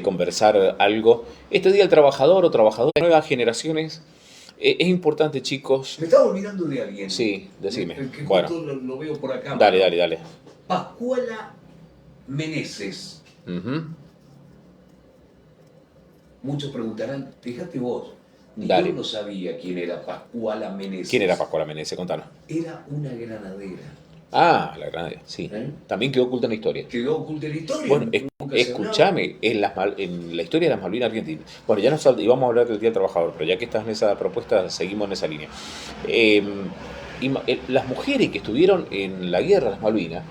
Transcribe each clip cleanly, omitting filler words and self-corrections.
conversar algo. Este Día del Trabajador o Trabajadora de nuevas generaciones es importante, chicos. Me estaba olvidando de alguien. Sí, decime. Que Bueno, justo lo veo por acá. dale. Pascuala Meneses. Muchos preguntarán, fíjate vos, Dale. yo no sabía quién era Pascuala Meneses. ¿Quién era Pascuala Meneses? Contanos. Era una granadera. Ah, la granadera, sí. También quedó oculta en la historia. Quedó oculta en la historia. Bueno, Nunca se escúchame, en la historia de las Malvinas Argentinas. Bueno, ya íbamos a hablar del Día del Trabajador, pero ya que estás en esa propuesta, seguimos en esa línea. Las mujeres que estuvieron en la guerra de las Malvinas,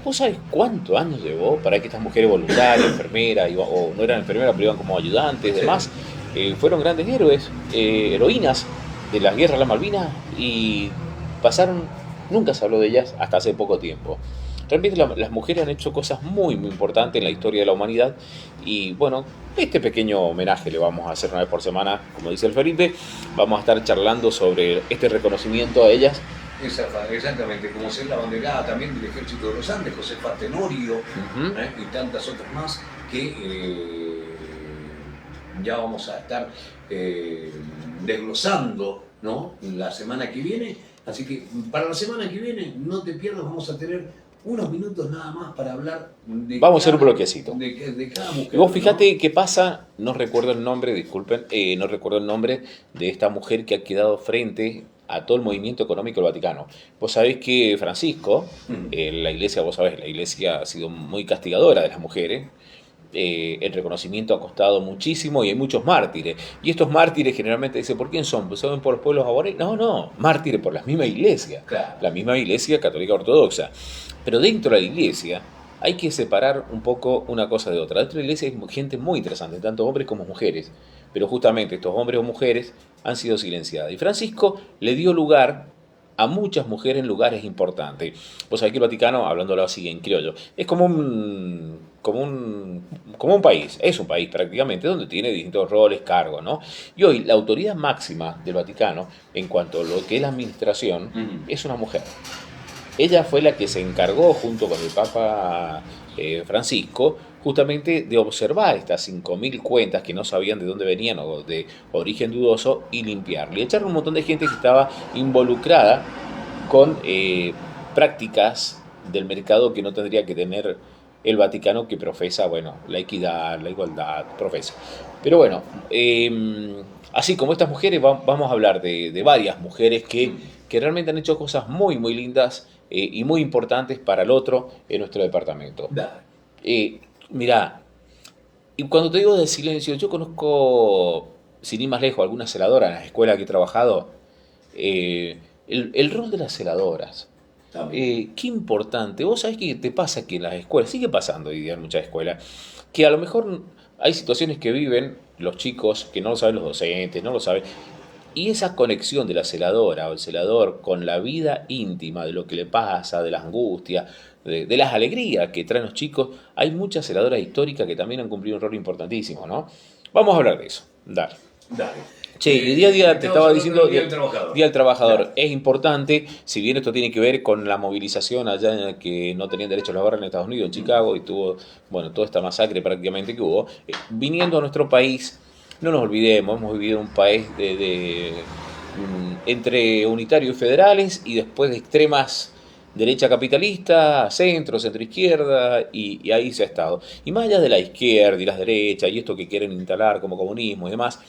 ¿vos sabés cuántos años llevó para que estas mujeres voluntarias, enfermeras, o no eran enfermeras, pero iban como ayudantes, demás, fueron grandes héroes, heroínas de las guerras de las Malvinas y pasaron, nunca se habló de ellas hasta hace poco tiempo. Realmente las mujeres han hecho cosas muy importantes en la historia de la humanidad y bueno, este pequeño homenaje le vamos a hacer una vez por semana, como dice el Felipe, vamos a estar charlando sobre este reconocimiento a ellas. Exactamente, como ser la banderada también del Ejército de los Andes, Josefa Tenorio, y tantas otras más que ya vamos a estar desglosando, ¿no?, la semana que viene. Así que para la semana que viene, no te pierdas, vamos a tener unos minutos nada más para hablar de vamos a hacer un bloquecito. De cada mujer. Y vos fíjate, ¿no?, qué pasa, no recuerdo el nombre, disculpen, no recuerdo el nombre de esta mujer que ha quedado frente a todo el movimiento económico del Vaticano. Vos sabés que Francisco, la iglesia, vos sabés, la iglesia ha sido muy castigadora de las mujeres. El reconocimiento ha costado muchísimo y hay muchos mártires. Y estos mártires generalmente dicen, ¿por quién son? ¿Pues son por los pueblos aborígenes? No, mártires por la misma iglesia. Claro. La misma iglesia católica ortodoxa. Pero dentro de la iglesia hay que separar un poco una cosa de otra. Dentro de la iglesia hay gente muy interesante, tanto hombres como mujeres. Pero justamente estos hombres o mujeres han sido silenciadas. Y Francisco le dio lugar a muchas mujeres en lugares importantes. Vos sabés que el Vaticano, hablándolo así en criollo, es como un país, es un país prácticamente, donde tiene distintos roles, cargos, ¿no? Y hoy la autoridad máxima del Vaticano, en cuanto a lo que es la administración, es una mujer. Ella fue la que se encargó, junto con el Papa Francisco, justamente de observar estas 5.000 cuentas que no sabían de dónde venían o de origen dudoso y limpiarle. Y echar un montón de gente que estaba involucrada con prácticas del mercado que no tendría que tener el Vaticano, que profesa, bueno, la equidad, la igualdad, profesa. Pero bueno, así como estas mujeres, vamos a hablar de varias mujeres que realmente han hecho cosas muy lindas y muy importantes para el otro en nuestro departamento. Mirá, y cuando te digo de silencio, yo conozco, sin ir más lejos, algunas celadoras en las escuelas que he trabajado. El rol de las celadoras, qué importante. Vos sabés que te pasa que en las escuelas, sigue pasando hoy día en muchas escuelas, que a lo mejor hay situaciones que viven los chicos que no lo saben los docentes, no lo saben. Y esa conexión de la celadora o el celador con la vida íntima, de lo que le pasa, de las angustias, de las alegrías que traen los chicos, hay muchas celadoras históricas que también han cumplido un rol importantísimo, ¿no? Vamos a hablar de eso. Dale. Che, el día a día, te estaba diciendo, Día del Trabajador. Día del Trabajador es importante, si bien esto tiene que ver con la movilización allá en la que no tenían derecho a los barrios en Estados Unidos, en Chicago, y tuvo, bueno, toda esta masacre prácticamente que hubo, viniendo a nuestro país. No nos olvidemos, hemos vivido un país entre unitarios y federales y después de extremas derecha capitalista, centro izquierda, y ahí se ha estado. Y más allá de la izquierda y las derechas y esto que quieren instalar como comunismo y demás,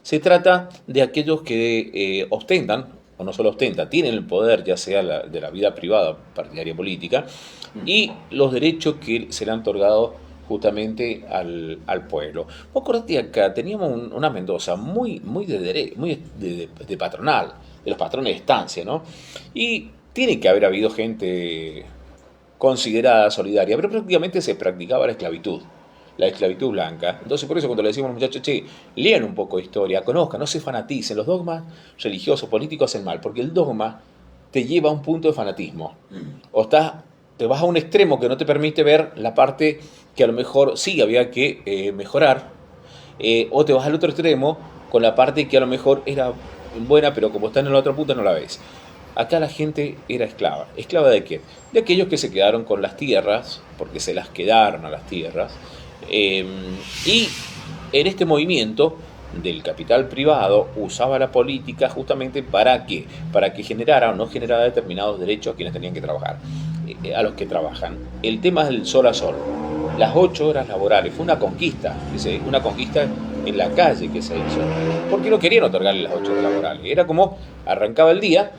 se trata de aquellos que ostentan, o no solo ostentan, tienen el poder, ya sea de la vida privada, partidaria política, y los derechos que se le han otorgado justamente al pueblo. Vos acordate que acá teníamos una Mendoza muy de patronal, de los patrones de estancia, ¿no? Y tiene que haber habido gente considerada solidaria, pero prácticamente se practicaba la esclavitud blanca. Entonces por eso cuando le decimos a los muchachos, che, lean un poco de historia, conozcan, no se fanaticen, los dogmas religiosos, políticos hacen mal, porque el dogma te lleva a un punto de fanatismo. O te vas a un extremo que no te permite ver la parte que a lo mejor sí había que mejorar, o te vas al otro extremo con la parte que a lo mejor era buena, pero como está en la otra punta no la ves. Acá la gente era esclava. ¿Esclava de qué? De aquellos que se quedaron con las tierras, porque se las quedaron a las tierras, Y en este movimiento del capital privado usaba la política justamente ¿para qué? Para que generara o no generara determinados derechos a quienes tenían que trabajar, a los que trabajan. El tema del sol a sol, las 8 horas laborales, fue una conquista en la calle que se hizo, porque no querían otorgarle las 8 horas laborales. Era como arrancaba el día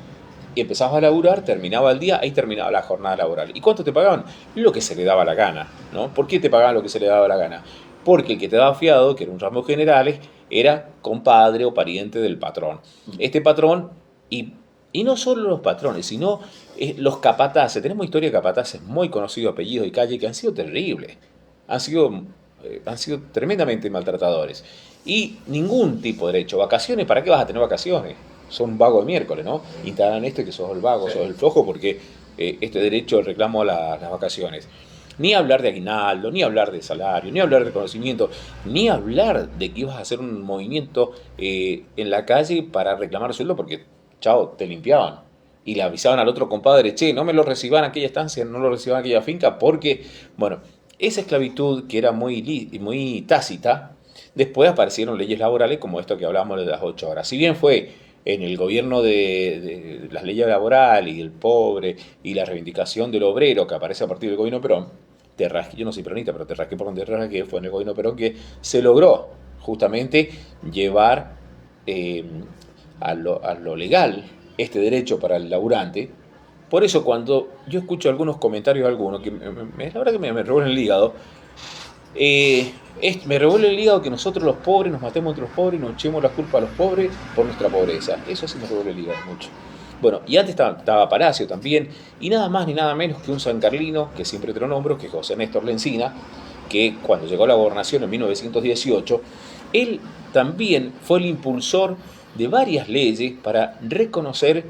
y empezabas a laburar, terminaba el día, ahí terminaba la jornada laboral. ¿Y cuánto te pagaban? Lo que se le daba la gana, ¿no? ¿Por qué te pagaban lo que se le daba la gana? Porque el que te daba fiado, que era un ramo generales, era compadre o pariente del patrón. Este patrón, y no solo los patrones, sino los capataces. Tenemos historia de capataces muy conocidos, apellidos y calle, que han sido terribles. Han sido tremendamente maltratadores. Y ningún tipo de derecho. Vacaciones, ¿para qué vas a tener vacaciones? Son un vago de miércoles, ¿no? Instalan que sos el vago, sos el flojo, porque este derecho, el reclamo a las vacaciones. Ni hablar de aguinaldo, ni hablar de salario, ni hablar de reconocimiento, ni hablar de que ibas a hacer un movimiento en la calle para reclamar sueldo, porque, chao, te limpiaban. Y le avisaban al otro compadre, che, no me lo reciban en aquella estancia, no lo reciban en aquella finca, porque, bueno, esa esclavitud que era muy tácita, después aparecieron leyes laborales como esto que hablábamos de las 8 horas. Si bien fue en el gobierno de las leyes laborales y el pobre y la reivindicación del obrero que aparece a partir del gobierno Perón, yo no soy peronista, pero te rasqué por donde te rasqué, fue en el gobierno Perón que se logró justamente llevar a lo legal este derecho para el laburante. Por eso cuando yo escucho algunos comentarios, que la verdad que me revuelven el hígado, me revuelve el hígado que nosotros los pobres nos matemos entre los pobres y nos echemos la culpa a los pobres por nuestra pobreza. Eso sí me revuelve el hígado mucho. Bueno, y antes estaba Palacio también, y nada más ni nada menos que un sancarlino, que siempre te lo nombro, que es José Néstor Lencina, que cuando llegó a la gobernación en 1918, él también fue el impulsor de varias leyes para reconocer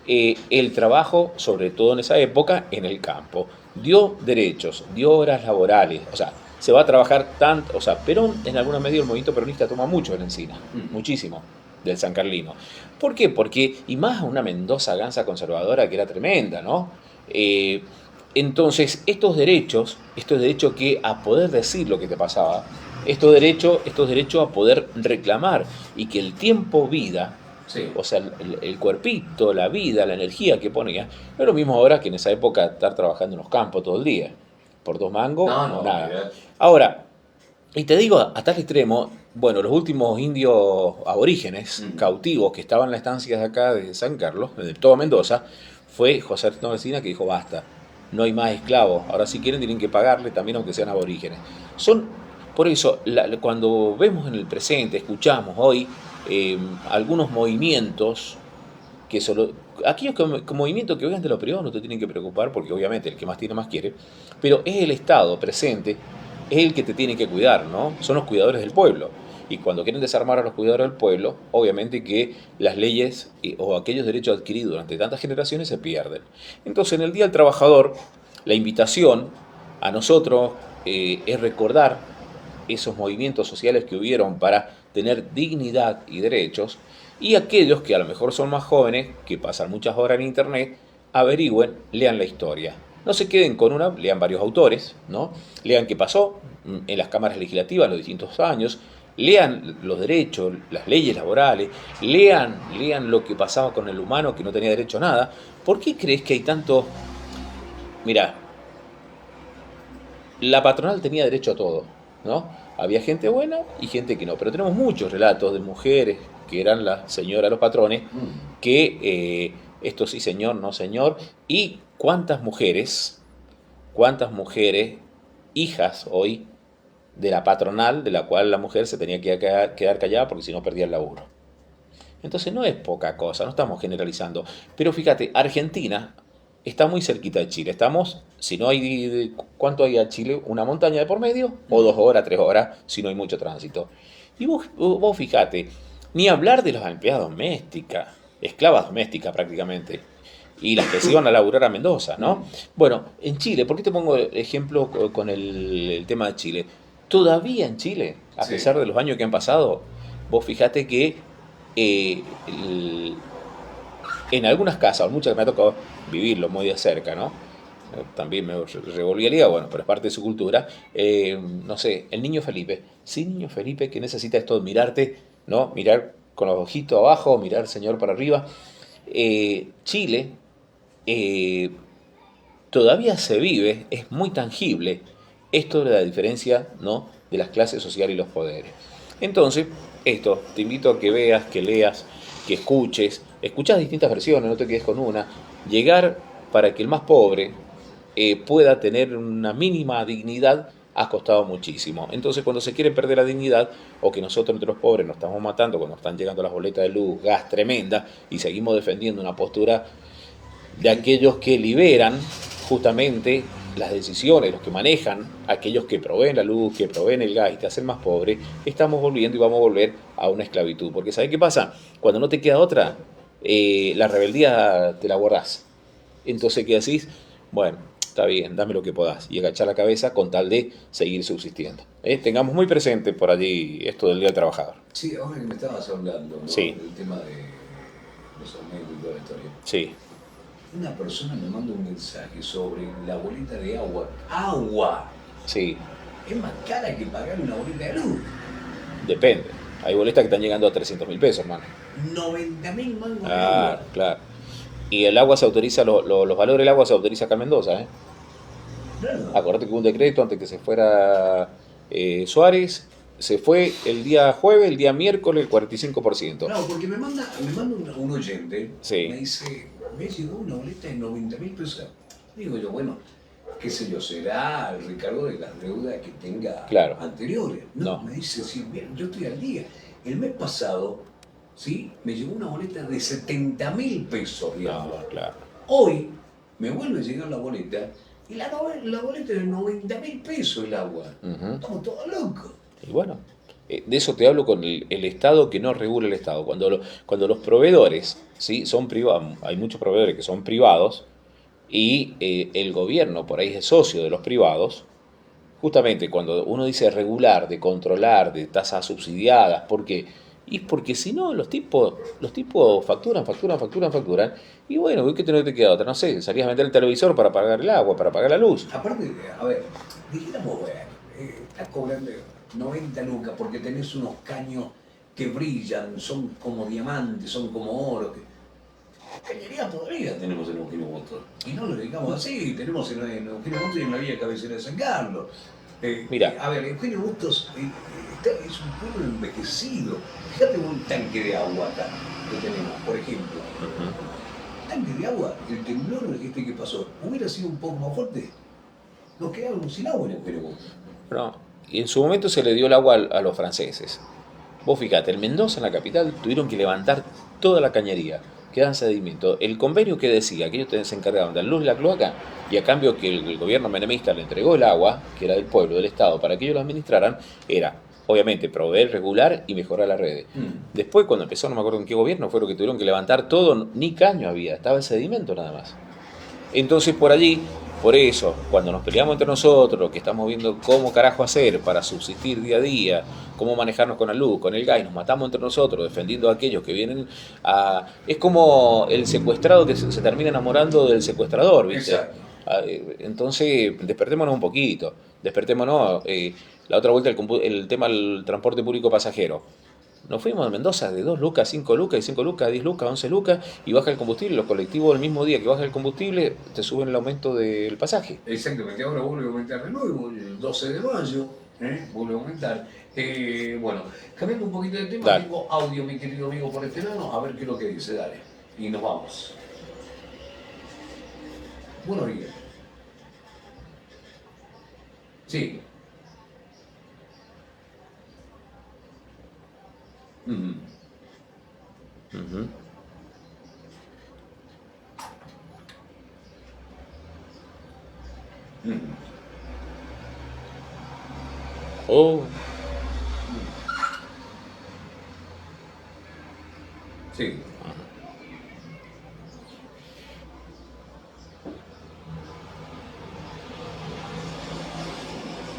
el trabajo, sobre todo en esa época, en el campo. Dio derechos, dio horas laborales, o sea, se va a trabajar tanto, o sea, Perón, en alguna medida el movimiento peronista toma mucho de Lencina, muchísimo, del sancarlino. ¿Por qué? Porque, y más una Mendoza gansa conservadora que era tremenda, ¿no? Entonces, estos derechos que a poder decir lo que te pasaba, estos derechos a poder reclamar, y que el tiempo vida, sí, o sea, el cuerpito, la vida, la energía que ponía, no es lo mismo ahora que en esa época estar trabajando en los campos todo el día, por 2 mangos, no, nada. Ahora, y te digo, a tal extremo, bueno, los últimos indios aborígenes, cautivos, que estaban en las estancias de acá de San Carlos, de todo Mendoza, fue José Ernesto Lencina que dijo, basta, no hay más esclavos, ahora si quieren tienen que pagarle también aunque sean aborígenes. Por eso, cuando vemos en el presente, escuchamos hoy algunos movimientos, aquellos movimientos que vengan de los privados no te tienen que preocupar, porque obviamente el que más tiene más quiere, pero es el Estado presente, es el que te tiene que cuidar, ¿no? Son los cuidadores del pueblo. Y cuando quieren desarmar a los cuidadores del pueblo, obviamente que las leyes o aquellos derechos adquiridos durante tantas generaciones se pierden. Entonces, en el Día del Trabajador, la invitación a nosotros es recordar esos movimientos sociales que hubieron para tener dignidad y derechos, y aquellos que a lo mejor son más jóvenes, que pasan muchas horas en internet, averigüen, lean la historia. No se queden con una, lean varios autores, ¿no? Lean qué pasó en las cámaras legislativas en los distintos años, lean los derechos, las leyes laborales, lean lo que pasaba con el humano que no tenía derecho a nada. ¿Por qué crees que hay tanto? Mirá, la patronal tenía derecho a todo, ¿no? Había gente buena y gente que no, pero tenemos muchos relatos de mujeres que eran la señora, los patrones, que esto sí señor, no señor, y cuántas mujeres, hijas hoy de la patronal, de la cual la mujer se tenía que quedar callada porque si no perdía el laburo. Entonces no es poca cosa, no estamos generalizando, pero fíjate, Argentina está muy cerquita de Chile. Estamos, si no hay, ¿cuánto hay a Chile? ¿Una montaña de por medio? O 2 horas, 3 horas, si no hay mucho tránsito. Y vos fíjate, ni hablar de las empleadas domésticas, esclavas domésticas prácticamente, y las que se iban a laburar a Mendoza, ¿no? Bueno, en Chile, ¿por qué te pongo el ejemplo con el tema de Chile? Todavía en Chile, a pesar de los años que han pasado, vos fíjate que en algunas casas, o muchas que me ha tocado vivirlo muy de cerca, ¿no? también me revolvería, bueno, pero es parte de su cultura. No sé, el niño Felipe. Sí, niño Felipe, que necesita esto de mirarte, ¿no? Mirar con los ojitos abajo, mirar señor para arriba. Chile eh, todavía se vive, es muy tangible esto de la diferencia, ¿no? De las clases sociales y los poderes. Entonces, esto, te invito a que veas, que leas, que escuchas distintas versiones, no te quedes con una, llegar para que el más pobre pueda tener una mínima dignidad ha costado muchísimo. Entonces, cuando se quiere perder la dignidad, o que nosotros entre los pobres nos estamos matando cuando están llegando las boletas de luz, gas tremenda, y seguimos defendiendo una postura de aquellos que liberan justamente las decisiones, los que manejan, aquellos que proveen la luz, que proveen el gas y te hacen más pobre, estamos volviendo y vamos a volver a una esclavitud. Porque ¿sabes qué pasa? Cuando no te queda otra, la rebeldía te la guardás. Entonces, ¿qué decís? Bueno, está bien, dame lo que podás. Y agachar la cabeza con tal de seguir subsistiendo. Tengamos muy presente por allí esto del Día del Trabajador. Sí, ahora que me estabas hablando, ¿no? Sí. Del tema de los aumentos y toda la historia. Sí. Una persona me manda un mensaje sobre la boleta de agua. ¡Agua! Sí. Es más cara que pagar una boleta de luz. Depende. Hay boletas que están llegando a 300.000 pesos, hermano. 90.000 mangos de Claro, agua. claro. Y el agua se autoriza, los valores del agua se autoriza acá en Mendoza, ¿eh? Claro. Acordate que hubo un decreto antes que se fuera Suárez, se fue el día jueves, el día miércoles el 45%. No, porque me manda un oyente, Sí. me dice, me llegó una boleta de 90.000 pesos. Digo yo, bueno, qué sé yo, será el recargo de las deudas que tenga Claro. anteriores. No, No. me dice, sí, bien, yo estoy al día. El mes pasado, ¿sí? Me llegó una boleta de 70.000 pesos de agua. No, claro. Hoy me vuelve a llegar la boleta y la boleta es de 90.000 pesos el agua. Ujú. Estamos todos locos. Y bueno, de eso te hablo con el Estado que no regula el Estado. Cuando los proveedores, ¿sí? Son privados, hay muchos proveedores que son privados y el gobierno por ahí es socio de los privados. Justamente cuando uno dice regular, de controlar, de tasas subsidiadas, ¿por qué? Y es porque si no, los tipos facturan, y bueno, ¿qué te queda otra? No sé, salías a vender el televisor para pagar el agua, para pagar la luz. Aparte, a ver, dijéramos, estás cobrando 90 lucas porque tenés unos caños que brillan, son como diamantes, son como oro. Cañería podrida tenemos en Eugenio Bustos. Y no lo dedicamos así, tenemos en Eugenio Bustos y en la vía cabecera de San Carlos. Mira. A ver, Eugenio Bustos es un pueblo envejecido. Fíjate un tanque de agua acá que tenemos, por ejemplo. Tanque de agua, el temblor este que pasó, hubiera sido un poco más fuerte. Nos quedamos sin agua en Eugenio Bustos. No, y en su momento se le dio el agua a los franceses. Vos fíjate, en Mendoza, en la capital, tuvieron que levantar toda la cañería, quedaban sedimentos. El convenio que decía que ellos se encargaban de la luz y la cloaca, y a cambio que el gobierno menemista le entregó el agua, que era del pueblo, del Estado, para que ellos lo administraran, era, obviamente, proveer, regular y mejorar las redes. Después, cuando empezó, no me acuerdo en qué gobierno, fue lo que tuvieron que levantar todo, ni caño había, estaba el sedimento nada más. Entonces, por allí, por eso, cuando nos peleamos entre nosotros, que estamos viendo cómo carajo hacer para subsistir día a día, cómo manejarnos con la luz, con el gas, y nos matamos entre nosotros defendiendo a aquellos que vienen a... Es como el secuestrado que se termina enamorando del secuestrador, ¿viste? Exacto. Entonces, despertémonos un poquito, despertémonos. La otra vuelta, el tema del transporte público pasajero. Nos fuimos a Mendoza de 2 lucas, 5 lucas, y 5 lucas, 10 lucas, 11 lucas, y baja el combustible. Los colectivos, el mismo día que baja el combustible, te suben el aumento del pasaje. Exactamente, ahora vuelve a aumentar de nuevo, el 12 de mayo, vuelve a aumentar. Bueno, cambiando un poquito de tema, Dale. tengo audio, mi querido amigo, por este lado, a ver qué es lo que dice, dale. Y nos vamos. Buenos días. Sí. Ujú. Oh, Sí.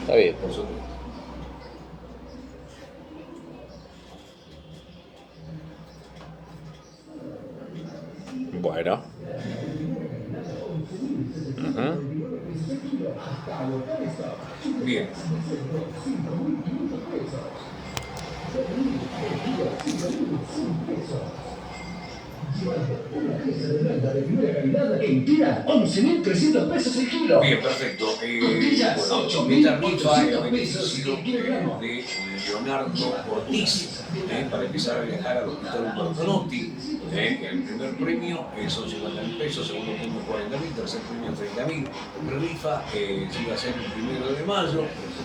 está bien. Por supuesto. Bueno. Ujú. Bien. Entera, 11.300 pesos el kilo. Bien, perfecto. Costillas, Bueno, 8.800 esta rifa es a pesos beneficio el kilogramo. de Leonardo Ortiz, para empezar a viajar al hospital Bertolotti. El primer premio son 50.000 pesos, segundo premio 40.000, tercer premio 30.000. Rifa se iba a hacer el 1 de mayo,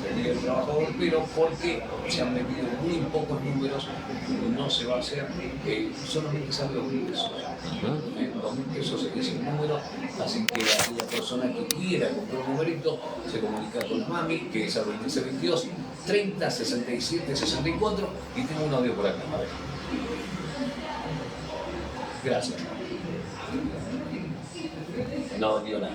el Día del Trabajador, pero porque se han vendido muy pocos números, no se va a hacer, solamente sale 2.000 pesos. 2.000 pesos es el número, así que aquella persona que quiera comprar un numerito se comunica con la mami, que es al 2622 30 67 64, y tengo un audio por acá. A ver. Gracias. No dio nada.